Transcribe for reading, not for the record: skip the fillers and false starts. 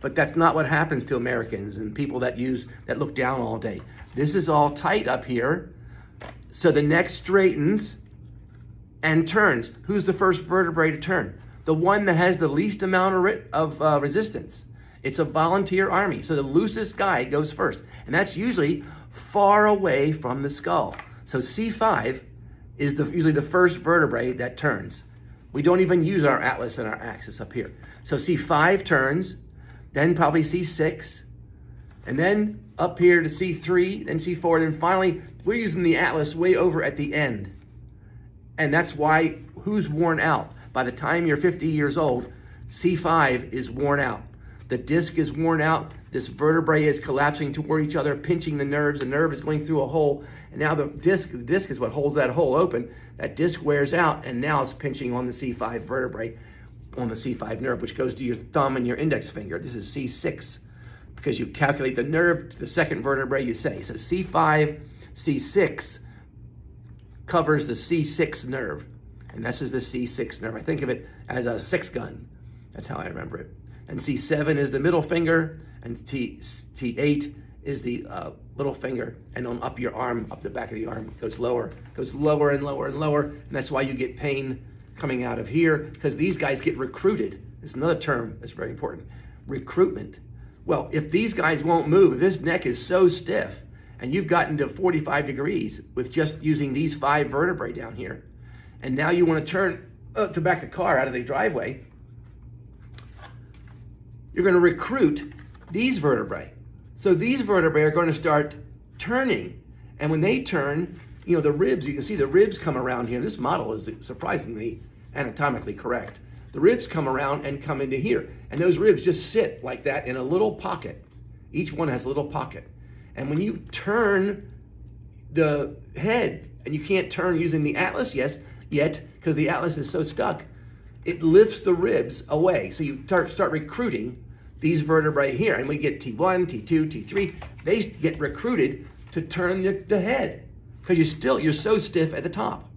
But that's not what happens to Americans and people that look down all day. This is all tight up here. So the neck straightens and turns. Who's the first vertebrae to turn? The one that has the least amount of resistance. It's a volunteer army. So the loosest guy goes first. And that's usually far away from the skull. So C5 is usually the first vertebrae that turns. We don't even use our atlas and our axis up here. So C5 turns, then probably C6, and then up here to C3, then C4, and then finally, we're using the atlas way over at the end. And that's why who's worn out? By the time you're 50 years old, C5 is worn out. The disc is worn out. This vertebrae is collapsing toward each other, pinching the nerves. The nerve is going through a hole. And now the disc is what holds that hole open. That disc wears out, and now it's pinching on the C5 vertebrae, on the C5 nerve, which goes to your thumb and your index finger. This is C6, because you calculate the nerve to the second vertebrae, you say. So C5, C6 covers the C6 nerve. And this is the C6 nerve. I think of it as a 6-gun. That's how I remember it. And C7 is the middle finger, and T8 is the little finger, and on up your arm, up the back of the arm, it goes lower and lower and lower, and that's why you get pain coming out of here, because these guys get recruited. It's another term that's very important, recruitment. Well, if these guys won't move, if this neck is so stiff, and you've gotten to 45 degrees with just using these 5 vertebrae down here, and now you want to turn to back the car out of the driveway, you're going to recruit these vertebrae. So these vertebrae are going to start turning. And when they turn, you know, the ribs, you can see the ribs come around here. This model is surprisingly anatomically correct. The ribs come around and come into here. And those ribs just sit like that in a little pocket. Each one has a little pocket. And when you turn the head, and you can't turn using the atlas yet, because the atlas is so stuck, it lifts the ribs away. So you start recruiting these vertebrae here, and we get T1, T2, T3. They get recruited to turn the head, because you're so stiff at the top.